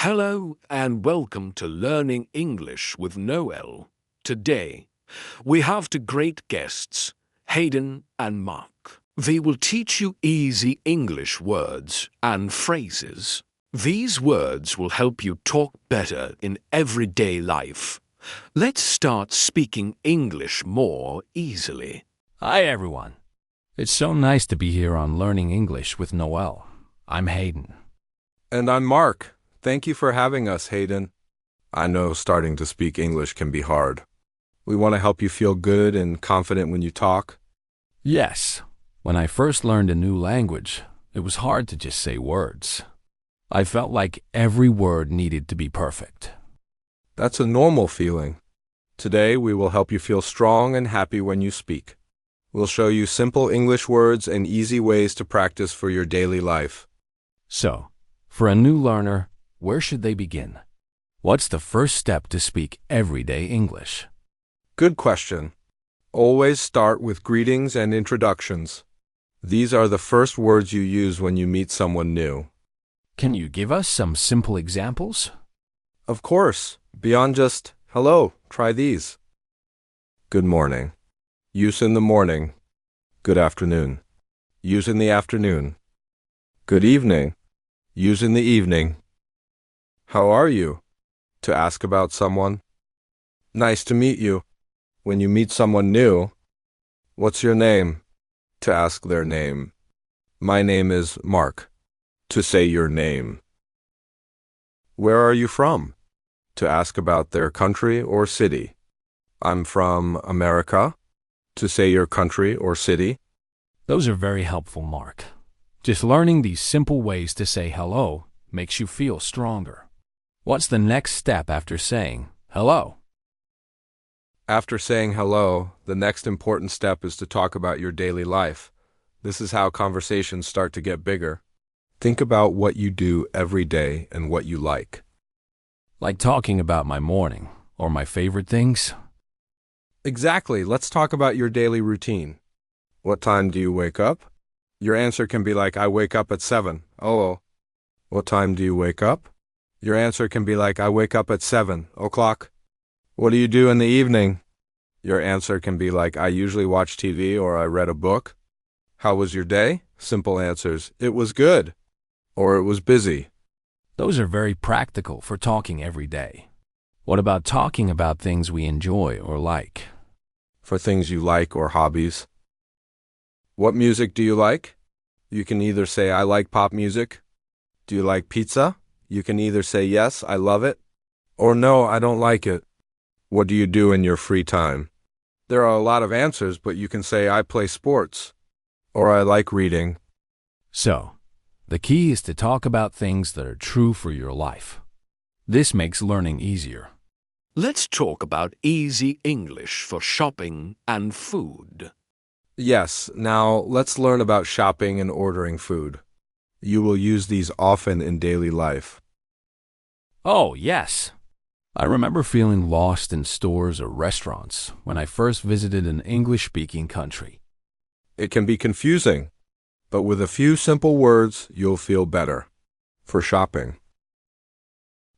Hello and welcome to Learning English with Noel. Today, we have two great guests, Hayden and Mark. They will teach you easy English words and phrases. These words will help you talk better in everyday life. Let's start speaking English more easily. Hi, everyone. It's so nice to be here on Learning English with Noel. I'm Hayden. And I'm Mark. Thank you for having us, Hayden. I know starting to speak English can be hard. We want to help you feel good and confident when you talk. Yes, when I first learned a new language, it was hard to just say words. I felt like every word needed to be perfect. That's a normal feeling. Today, we will help you feel strong and happy when you speak. We'll show you simple English words and easy ways to practice for your daily life. So, for a new learner, where should they begin? What's the first step to speak everyday English? Good question. Always start with greetings and introductions. These are the first words you use when you meet someone new. Can you give us some simple examples? Of course. Beyond just, hello, try these. Good morning. Use in the morning. Good afternoon. Use in the afternoon. Good evening. Use in the evening. How are you? To ask about someone. Nice to meet you. When you meet someone new. What's your name? To ask their name. My name is Mark. To say your name. Where are you from? To ask about their country or city. I'm from America. To say your country or city. Those are very helpful, Mark. Just learning these simple ways to say hello makes you feel stronger. What's the next step after saying hello? After saying hello, the next important step is to talk about your daily life. This is how conversations start to get bigger. Think about what you do every day and what you like. Like talking about my morning or my favorite things? Exactly. Let's talk about your daily routine. What time do you wake up? Your answer can be like, I wake up at 7. Oh. What time do you wake up? Your answer can be like, I wake up at 7 o'clock. What do you do in the evening? Your answer can be like, I usually watch TV or I read a book. How was your day? Simple answers. It was good. Or it was busy. Those are very practical for talking every day. What about talking about things we enjoy or like? For things you like or hobbies. What music do you like? You can either say, I like pop music. Do you like pizza? You can either say, yes, I love it, or no, I don't like it. What do you do in your free time? There are a lot of answers, but you can say, I play sports, or I like reading. So, the key is to talk about things that are true for your life. This makes learning easier. Let's talk about easy English for shopping and food. Yes, now let's learn about shopping and ordering food. You will use these often in daily life. Oh, yes. I remember feeling lost in stores or restaurants when I first visited an English-speaking country. It can be confusing, but with a few simple words, you'll feel better. For shopping.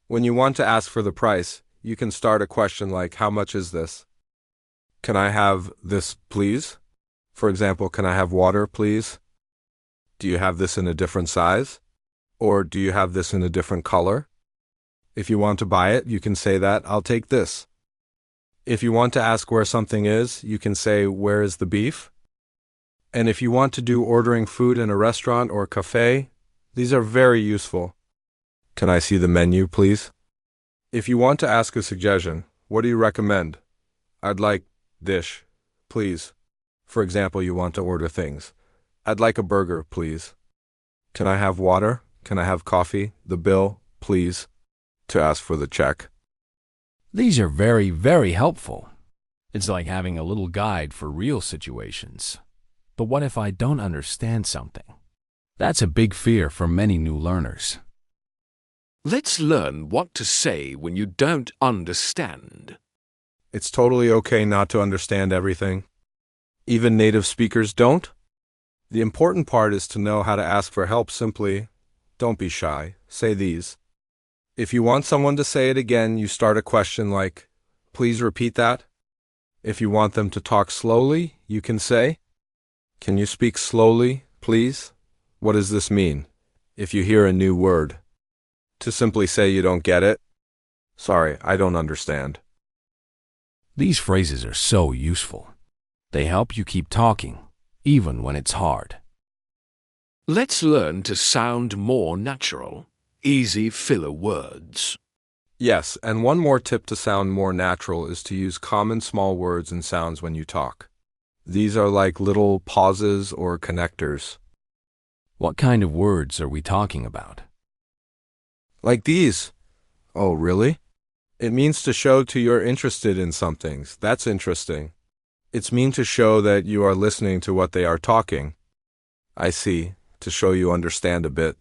When you want to ask for the price, you can start a question like, how much is this? Can I have this, please? For example, can I have water, please? Do you have this in a different size? Or do you have this in a different color? If you want to buy it, you can say that, I'll take this. If you want to ask where something is, you can say, where is the beef? And if you want to do ordering food in a restaurant or cafe, these are very useful. Can I see the menu, please? If you want to ask a suggestion, what do you recommend? I'd like dish, please. For example, you want to order things. I'd like a burger, please. Can I have water? Can I have coffee? The bill, please. To ask for the check. These are very, very helpful. It's like having a little guide for real situations. But what if I don't understand something? That's a big fear for many new learners. Let's learn what to say when you don't understand. It's totally okay not to understand everything. Even native speakers don't. The important part is to know how to ask for help simply. Don't be shy. Say these. If you want someone to say it again, you start a question like, "Please repeat that." If you want them to talk slowly, you can say, "Can you speak slowly, please? What does this mean?" If you hear a new word, to simply say you don't get it, "Sorry, I don't understand." These phrases are so useful. They help you keep talking, even when it's hard. Let's learn to sound more natural. Easy filler words. Yes, and one more tip to sound more natural is to use common small words and sounds when you talk. These are like little pauses or connectors. What kind of words are we talking about? Like these. "Oh, really?" It means to show to you're interested in some things. That's interesting. It's mean to show that you are listening to what they are talking. "I see," to show you understand a bit,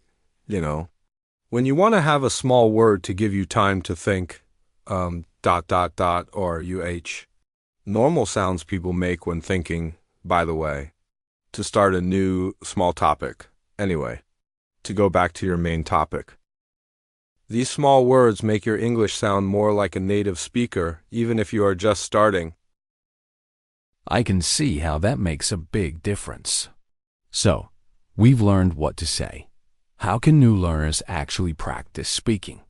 you know. When you want to have a small word to give you time to think, or normal sounds people make when thinking, by the way, to start a new small topic. Anyway, to go back to your main topic. These small words make your English sound more like a native speaker, even if you are just starting. I can see how that makes a big difference. So, we've learned what to say. How can new learners actually practice speaking?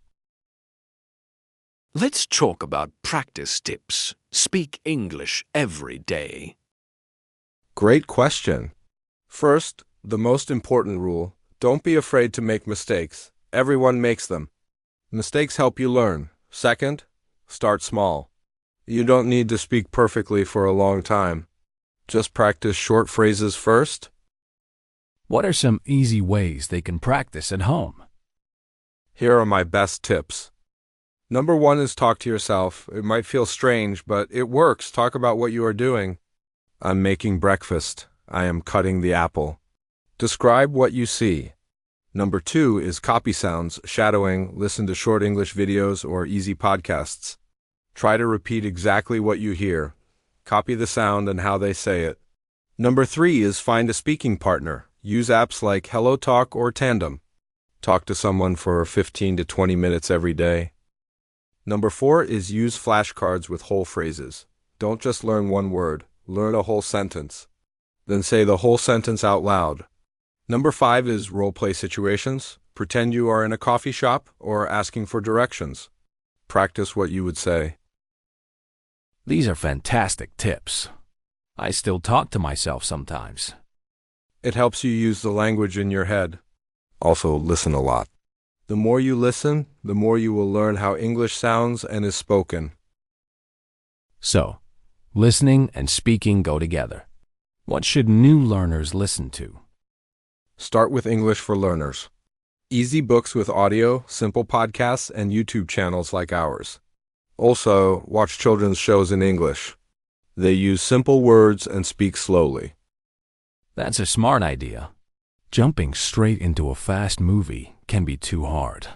Let's talk about practice tips. Speak English every day. Great question. First, the most important rule, don't be afraid to make mistakes. Everyone makes them. Mistakes help you learn. Second, start small. You don't need to speak perfectly for a long time. Just practice short phrases first. What are some easy ways they can practice at home? Here are my best tips. Number 1 is talk to yourself. It might feel strange, but it works. Talk about what you are doing. "I'm making breakfast. I am cutting the apple." Describe what you see. Number 2 is copy sounds, shadowing, listen to short English videos or easy podcasts. Try to repeat exactly what you hear. Copy the sound and how they say it. Number 3 is find a speaking partner. Use apps like HelloTalk or Tandem. Talk to someone for 15 to 20 minutes every day. Number 4 is use flashcards with whole phrases. Don't just learn one word. Learn a whole sentence. Then say the whole sentence out loud. Number 5 is role-play situations. Pretend you are in a coffee shop or asking for directions. Practice what you would say. These are fantastic tips. I still talk to myself sometimes. It helps you use the language in your head. Also, listen a lot. The more you listen, the more you will learn how English sounds and is spoken. So, listening and speaking go together. What should new learners listen to? Start with English for Learners. Easy books with audio, simple podcasts, and YouTube channels like ours. Also, watch children's shows in English. They use simple words and speak slowly. That's a smart idea. Jumping straight into a fast movie can be too hard.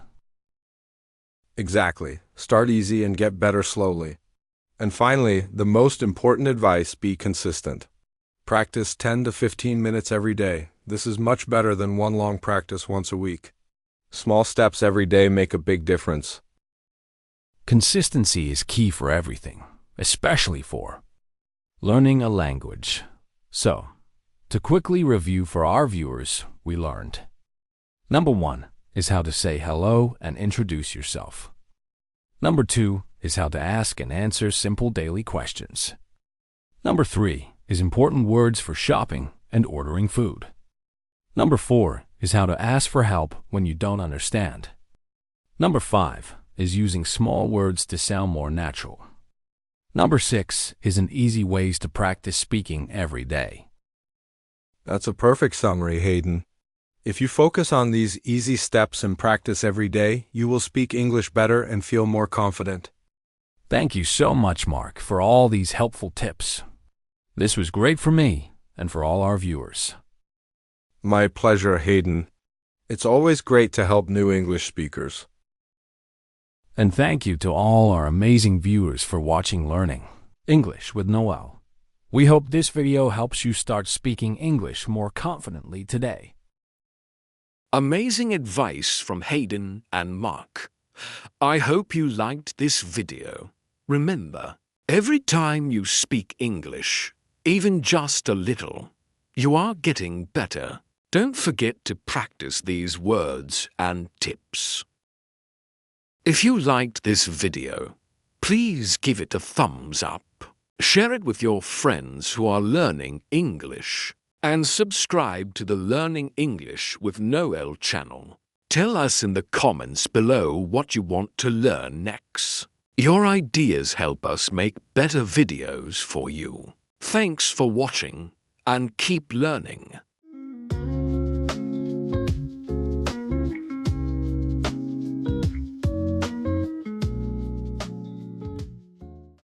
Exactly. Start easy and get better slowly. And finally, the most important advice, be consistent. Practice 10 to 15 minutes every day. This is much better than one long practice once a week. Small steps every day make a big difference. Consistency is key for everything, especially for learning a language. So, to quickly review for our viewers, we learned. Number 1 is how to say hello and introduce yourself. Number 2 is how to ask and answer simple daily questions. Number 3 is important words for shopping and ordering food. Number 4 is how to ask for help when you don't understand. Number 5 is using small words to sound more natural. Number 6 is an easy ways to practice speaking every day. That's a perfect summary, Hayden. If you focus on these easy steps and practice every day, you will speak English better and feel more confident. Thank you so much, Mark, for all these helpful tips. This was great for me and for all our viewers. My pleasure, Hayden. It's always great to help new English speakers. And thank you to all our amazing viewers for watching Learning English with Noel. We hope this video helps you start speaking English more confidently today. Amazing advice from Hayden and Mark. I hope you liked this video. Remember, every time you speak English, even just a little, you are getting better. Don't forget to practice these words and tips. If you liked this video, please give it a thumbs up. Share it with your friends who are learning English. And subscribe to the Learning English with Noel channel. Tell us in the comments below what you want to learn next. Your ideas help us make better videos for you. Thanks for watching and keep learning.